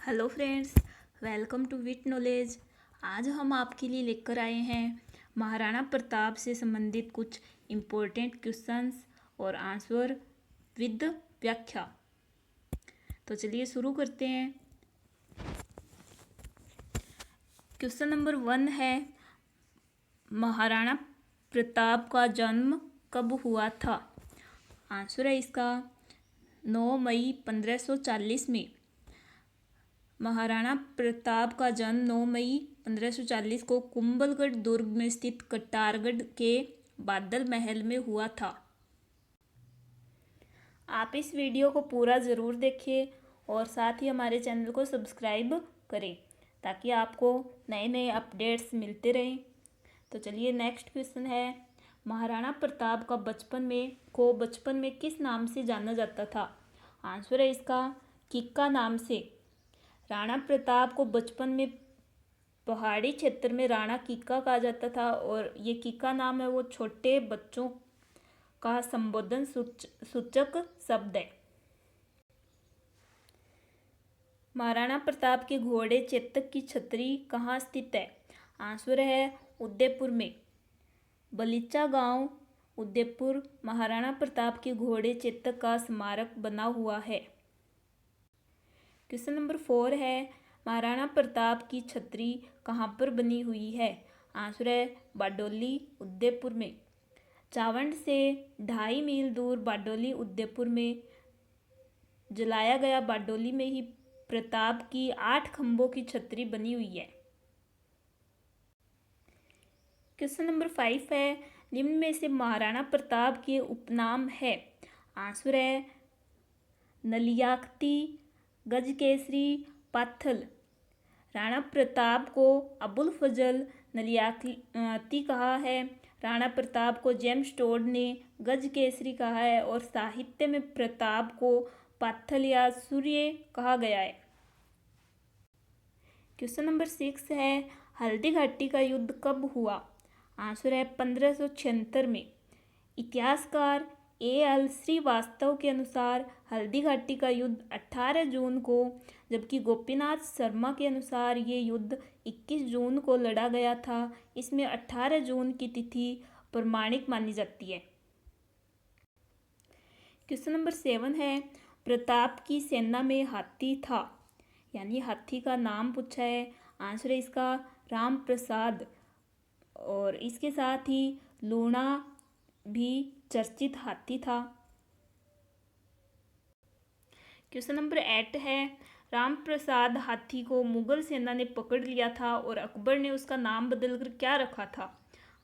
Hello friends, welcome to wit knowledge. आज हम आपके लिए लेकर आए हैं महाराणा प्रताप से संबंधित कुछ इम्पोर्टेंट क्वेश्चंस और आंसर विद व्याख्या। तो चलिए शुरू करते हैं। क्वेश्चन नंबर 1 है, महाराणा प्रताप का जन्म कब हुआ था? आंसर है इसका 9 मई 1540 में। महाराणा प्रताप का जन्म 9 मई 1540 को कुंभलगढ़ दुर्ग में स्थित कटारगढ़ के बादल महल में हुआ था। आप इस वीडियो को पूरा ज़रूर देखिए और साथ ही हमारे चैनल को सब्सक्राइब करें ताकि आपको नए नए अपडेट्स मिलते रहें। तो चलिए नेक्स्ट क्वेश्चन है, महाराणा प्रताप का बचपन में किस नाम से जाना जाता था? आंसर है इसका किक्का नाम से। राणा प्रताप को बचपन में पहाड़ी क्षेत्र में राणा किक्का कहा जाता था और ये किक्का नाम है वो छोटे बच्चों का संबोधन सूचक शब्द है। महाराणा प्रताप के घोड़े चेतक की छतरी कहाँ स्थित है? आंसर है उदयपुर में। बलीचा गांव उदयपुर महाराणा प्रताप के घोड़े चेतक का स्मारक बना हुआ है। क्वेश्चन नंबर 4 है, महाराणा प्रताप की छतरी कहाँ पर बनी हुई है? आंसर है बारडोली उदयपुर में। चावंड से 2.5 मील दूर बारडोली उदयपुर में जलाया गया बारडोली में ही प्रताप की 8 खंभों की छतरी बनी हुई है। क्वेश्चन नंबर 5 है, निम्न में से महाराणा प्रताप के उपनाम है? आंसर है नलियाकती, गजकेसरी, पाथल। राणा प्रताप को अबुल फजल नलियाकती कहा है। राणा प्रताप को जेम्स टोड ने गजकेसरी कहा है और साहित्य में प्रताप को पाथल या सूर्य कहा गया है। क्वेश्चन नंबर 6 है, हल्दी घाटी का युद्ध कब हुआ? आंसर है 1576 में। इतिहासकार A.L. श्रीवास्तव के अनुसार हल्दी घाटी का युद्ध 18 जून को, जबकि गोपीनाथ शर्मा के अनुसार ये युद्ध 21 जून को लड़ा गया था। इसमें 18 जून की तिथि प्रमाणिक मानी जाती है। क्वेश्चन नंबर 7 है, प्रताप की सेना में हाथी था, यानी हाथी का नाम पूछा है। आंसर है इसका राम प्रसाद और इसके साथ ही लूणा भी चर्चित हाथी था। क्वेश्चन नंबर 8 है, राम प्रसाद हाथी को मुगल सेना ने पकड़ लिया था और अकबर ने उसका नाम बदलकर क्या रखा था?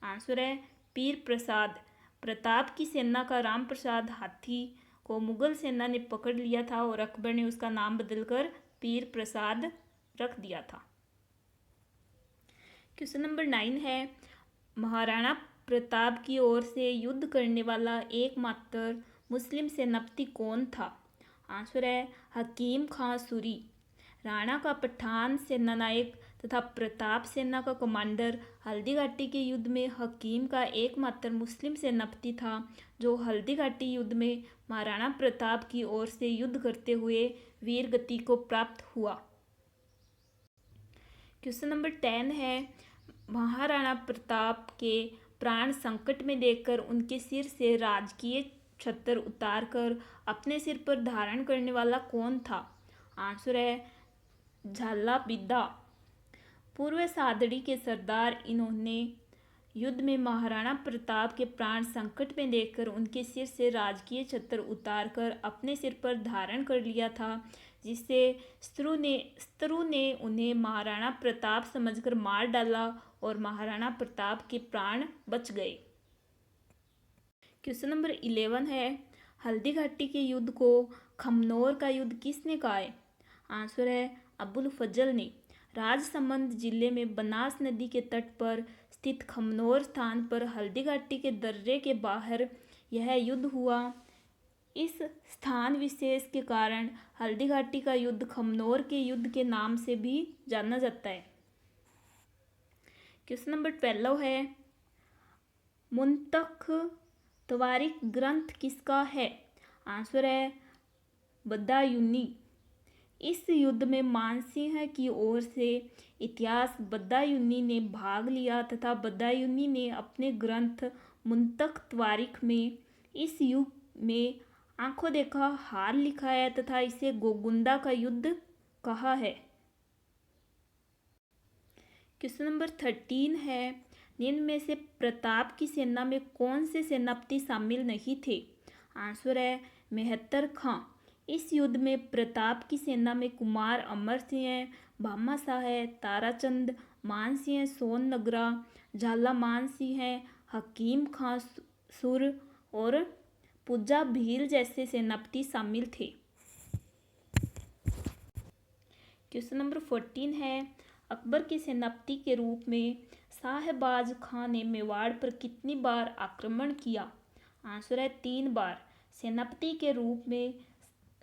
आंसर है पीर प्रसाद। प्रताप की सेना का राम प्रसाद हाथी को मुगल सेना ने पकड़ लिया था और अकबर ने उसका नाम बदलकर पीर प्रसाद रख दिया था। क्वेश्चन नंबर 9 है, महाराणा प्रताप की ओर से युद्ध करने वाला एकमात्र मुस्लिम सेनापति कौन था? आंसर है हकीम खां सूरी। राणा का पठान सेनानायक तथा प्रताप सेना का कमांडर हल्दी घाटी के युद्ध में हकीम का एकमात्र मुस्लिम सेनापति था जो हल्दी घाटी युद्ध में महाराणा प्रताप की ओर से युद्ध करते हुए वीर गति को प्राप्त हुआ। क्वेश्चन नंबर 10 है, महाराणा प्रताप के प्राण संकट में देखकर उनके सिर से राजकीय छत्र उतारकर अपने सिर पर धारण करने वाला कौन था? आंसर है झाला बिद्दा। पूर्व सादड़ी के सरदार इन्होंने युद्ध में महाराणा प्रताप के प्राण संकट में देखकर उनके सिर से राजकीय छत्र उतारकर अपने सिर पर धारण कर लिया था, जिससे शत्रु ने उन्हें महाराणा प्रताप समझकर मार डाला और महाराणा प्रताप के प्राण बच गए। क्वेश्चन नंबर 11 है, हल्दी घाटी के युद्ध को खमनोर का युद्ध किसने कहा है? आंसर है अबुल फजल ने। राजसमंद जिले में बनास नदी के तट पर स्थित खमनोर स्थान पर हल्दी घाटी के दर्रे के बाहर यह युद्ध हुआ। इस स्थान विशेष के कारण हल्दी घाटी का युद्ध खमनोर के युद्ध के नाम से भी जाना जाता है। क्वेश्चन नंबर 12 है, मुंतख तवारीख ग्रंथ किसका है? आंसर है बदायूनी। इस युद्ध में मानसिंह की ओर से इतिहास बदायूंनी ने भाग लिया तथा बदायूंनी ने अपने ग्रंथ मुंतख त्वारिख में इस युद्ध में आंखों देखा हार लिखा है तथा इसे गोगुंदा का युद्ध कहा है। क्वेश्चन नंबर 13 है, निम्न में से प्रताप की सेना में कौन से सेनापति शामिल नहीं थे? आंसर है मेहतर खां। इस युद्ध में प्रताप की सेना में कुमार अमर सिंह, भामाशाह है, ताराचंद, मानसिंह सोननगरा, झाला मानसिंह, हकीम खां सुर और पुजा भील जैसे सेनापति शामिल थे। क्वेश्चन नंबर 14 है, अकबर के सेनापति के रूप में शाहबाज खां ने मेवाड़ पर कितनी बार आक्रमण किया? आंसर है 3 बार। सेनापति के रूप में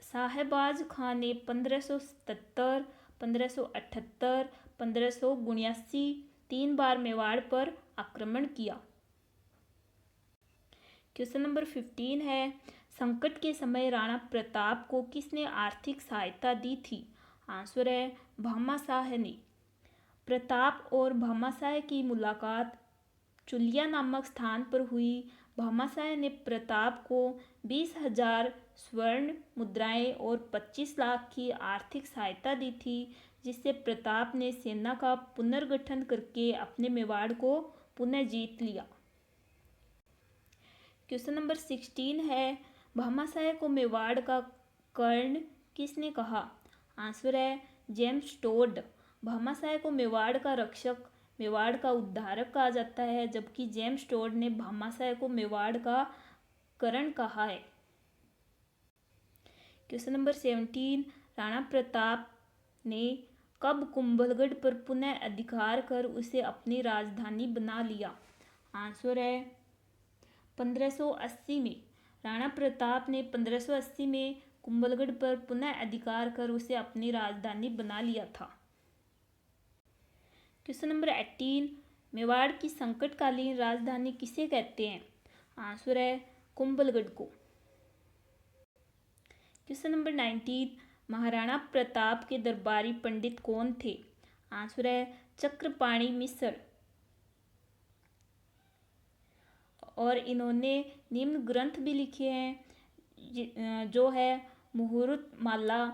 शाहबाज खां ने 1577, 1578, 1579 3 बार मेवाड़ पर आक्रमण किया। क्वेश्चन नंबर 15 है, संकट के समय राणा प्रताप को किसने आर्थिक सहायता दी थी? आंसर है भामाशाह ने। प्रताप और भामाशाह की मुलाकात चुलिया नामक स्थान पर हुई। भामाशाह ने प्रताप को 20,000 स्वर्ण मुद्राएं और 25 लाख की आर्थिक सहायता दी थी, जिससे प्रताप ने सेना का पुनर्गठन करके अपने मेवाड़ को पुनः जीत लिया। क्वेश्चन नंबर 16 है, भामाशाह को मेवाड़ का कर्ण किसने कहा? आंसर है जेम्स टोड। भामाशाह को मेवाड़ का रक्षक, मेवाड़ का उद्धारक कहा जाता है, जबकि जेम्स टोड ने भामाशाह को मेवाड़ का कर्ण कहा है। क्वेश्चन नंबर 17, राणा प्रताप ने कब कुंभलगढ़ पर पुनः अधिकार कर उसे अपनी राजधानी बना लिया? आंसर है 1580 में। राणा प्रताप ने 1580 में कुंभलगढ़ पर पुनः अधिकार कर उसे अपनी राजधानी बना लिया था। क्वेश्चन नंबर 18, मेवाड़ की संकटकालीन राजधानी किसे कहते हैं? आंसर है कुंभलगढ़ को। क्वेश्चन नंबर 19, महाराणा प्रताप के दरबारी पंडित कौन थे? आंसर है चक्रपाणि मिश्र। और इन्होंने निम्न ग्रंथ भी लिखे हैं, जो है मुहूर्त माला,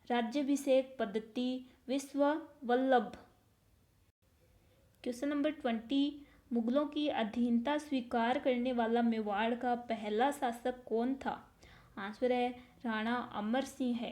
राज्याभिषेक पद्धति, विश्व वल्लभ। क्वेश्चन नंबर 20, मुगलों की अधीनता स्वीकार करने वाला मेवाड़ का पहला शासक कौन था? आंसर है राणा अमर सिंह है।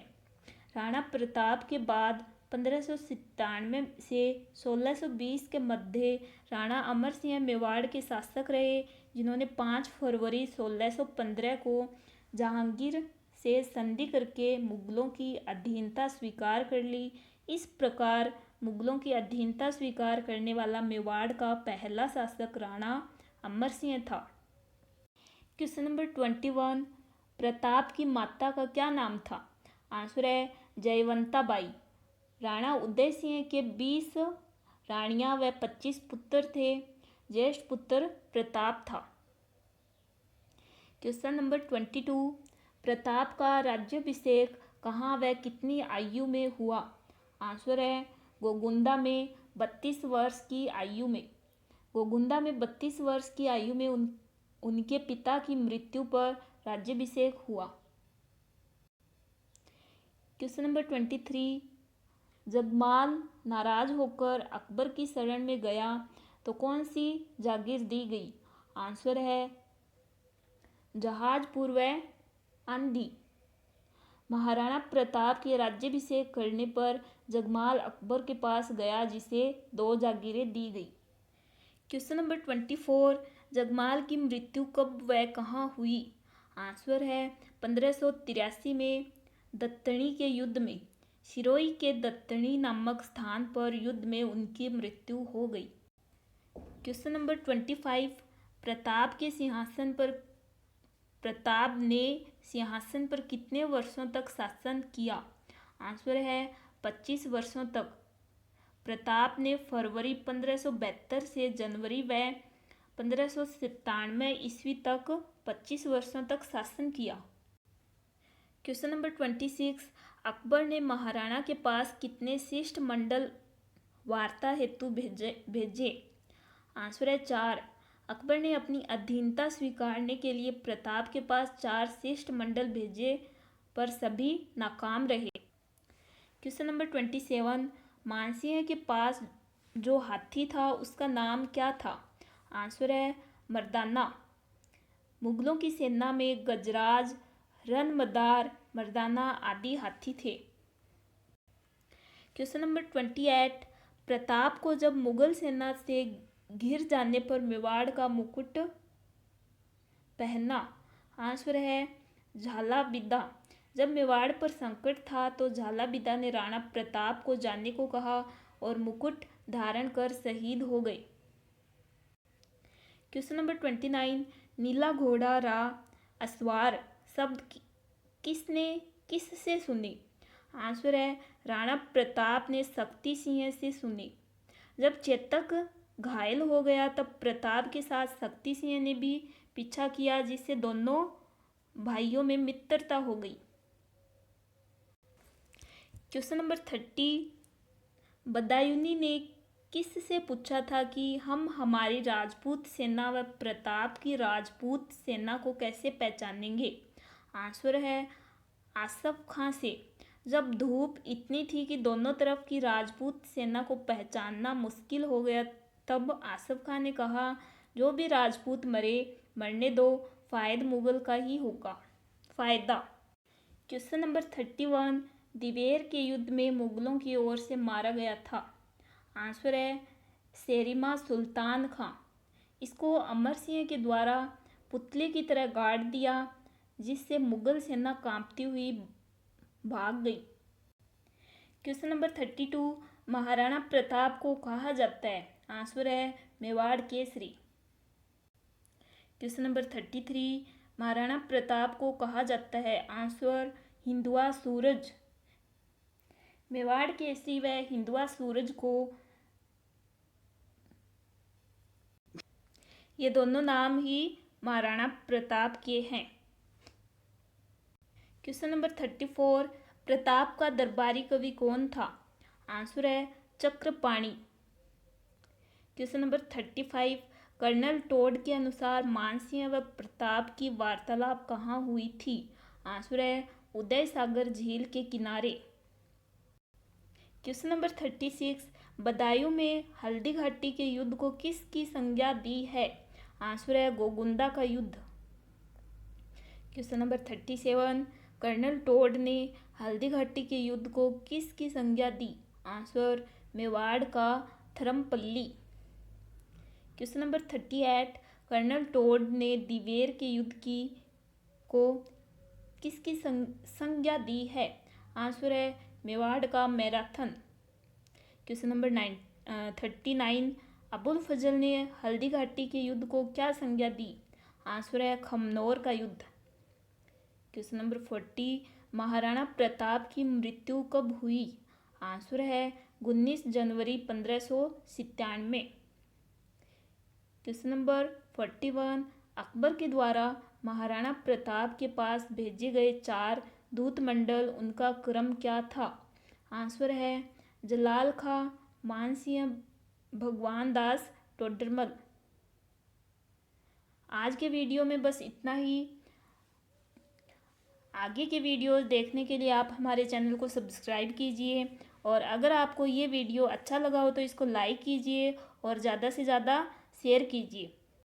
राणा प्रताप के बाद 1597 से 1620 के मध्य राणा अमर सिंह मेवाड़ के शासक रहे, जिन्होंने 5 फरवरी 1615 को जहांगीर से संधि करके मुगलों की अधीनता स्वीकार कर ली। इस प्रकार मुगलों की अधीनता स्वीकार करने वाला मेवाड़ का पहला शासक राणा अमर सिंह था। क्वेश्चन नंबर 21, प्रताप की माता का क्या नाम था? आंसर है जयवंता बाई। राणा उदय सिंह के 20 रानियां व 25 पुत्र थे। ज्येष्ठ पुत्र प्रताप था। क्वेश्चन नंबर 22, प्रताप का राज्याभिषेक कहाँ व कितनी आयु में हुआ? आंसर है गोगुंदा में 32 वर्ष की आयु में। गोगुंदा में 32 वर्ष की आयु में उनके पिता की मृत्यु पर राज्याभिषेक हुआ। क्वेश्चन नंबर 23, जब माल नाराज होकर अकबर की शरण में गया तो कौन सी जागीर दी गई? आंसर है जहाजपुर व आंधी। महाराणा प्रताप के राज्याभिषेक करने पर जगमाल अकबर के पास गया, जिसे 2 जागीरें दी गई। क्वेश्चन नंबर 24, जगमाल की मृत्यु कब व कहाँ हुई? आंसर है 1583 में दत्तणी के युद्ध में। सिरोही के दत्तणी नामक स्थान पर युद्ध में उनकी मृत्यु हो गई। क्वेश्चन नंबर 25, प्रताप ने सिंहासन पर कितने वर्षों तक शासन किया? आंसर है 25 वर्षों तक। प्रताप ने फरवरी 1572 से जनवरी व 1597 ईस्वी तक 25 वर्षों तक शासन किया। क्वेश्चन नंबर 26, अकबर ने महाराणा के पास कितने शिष्टमंडल वार्ता हेतु भेजे? आंसर है 4। अकबर ने अपनी अधीनता स्वीकारने के लिए प्रताप के पास 4 शिष्टमंडल भेजे पर सभी नाकाम रहे। क्वेश्चन नंबर 27, मानसिंह के पास जो हाथी था उसका नाम क्या था? आंसर है मर्दाना। मुगलों की सेना में गजराज, रनमदार, मर्दाना आदि हाथी थे। क्वेश्चन नंबर 28, प्रताप को जब मुगल सेना से घिर जाने पर मेवाड़ का मुकुट पहना? आंसर है झालाविदा। जब मेवाड़ पर संकट था तो झालाविदा ने राणा प्रताप को जाने को कहा और मुकुट धारण कर शहीद हो गए। क्वेश्चन नंबर 29, नीला घोड़ा रा अस्वार शब्द किससे सुने? आंसर है राणा प्रताप ने शक्ति सिंह से सुने। जब चेतक घायल हो गया तब प्रताप के साथ शक्ति सिंह ने भी पीछा किया, जिससे दोनों भाइयों में मित्रता हो गई। क्वेश्चन नंबर 30, बदायूनी ने किससे पूछा था कि हम हमारी राजपूत सेना व प्रताप की राजपूत सेना को कैसे पहचानेंगे? आंसर है आसफ खां से। जब धूप इतनी थी कि दोनों तरफ की राजपूत सेना को पहचानना मुश्किल हो गया, तब आसफ खां ने कहा, जो भी राजपूत मरे मरने दो, फायदा मुगल का ही होगा। फायदा। क्वेश्चन नंबर 31, दिवेर के युद्ध में मुगलों की ओर से मारा गया था? आंसर है शेरिमा सुल्तान खां। इसको अमर सिंह के द्वारा पुतले की तरह गाड़ दिया, जिससे मुगल सेना कांपती हुई भाग गई। क्वेश्चन नंबर 32, महाराणा प्रताप को कहा जाता है? आंसर है मेवाड़ केसरी। क्वेश्चन नंबर 33, महाराणा प्रताप को कहा जाता है? आंसर हिंदुआ सूरज। मेवाड़ केसरी व हिंदुआ सूरज को ये दोनों नाम ही महाराणा प्रताप के हैं। क्वेश्चन नंबर 34, प्रताप का दरबारी कवि कौन था? आंसर है Chakrapani. Question number 35, colonel Tod के अनुसार मानसिंह व प्रताप की वार्तालाप कहाँ हुई थी? आंसर है उदय सागर झील के किनारे। क्वेश्चन नंबर 36, बदायूं में हल्दी घाटी के युद्ध को किसकी संज्ञा दी है? आंसर है गोगुंदा का युद्ध। क्वेश्चन नंबर 37, कर्नल टोड ने हल्दी घाटी के युद्ध को किसकी संज्ञा दी? आंसर मेवाड़ का थरमपल्ली। क्वेश्चन नंबर 38, कर्नल टोड ने दिवेर के युद्ध को किसकी संज्ञा दी है? आंसर है मेवाड़ का मैराथन। क्वेश्चन नंबर 39, अबुल फजल ने हल्दी घाटी के युद्ध को क्या संज्ञा दी? आंसर है खमनोर का युद्ध। क्वेश्चन नंबर 40, महाराणा प्रताप की मृत्यु कब हुई? आंसर है 19 जनवरी 1597। क्वेश्चन नंबर 41, अकबर के द्वारा महाराणा प्रताप के पास भेजे गए 4 दूतमंडल, उनका क्रम क्या था? आंसर है जलाल खां, मानसिंह, भगवान दास, टोडरमल। आज के वीडियो में बस इतना ही। आगे के वीडियोस देखने के लिए आप हमारे चैनल को सब्सक्राइब कीजिए, और अगर आपको ये वीडियो अच्छा लगा हो तो इसको लाइक कीजिए और ज़्यादा से ज़्यादा शेयर कीजिए।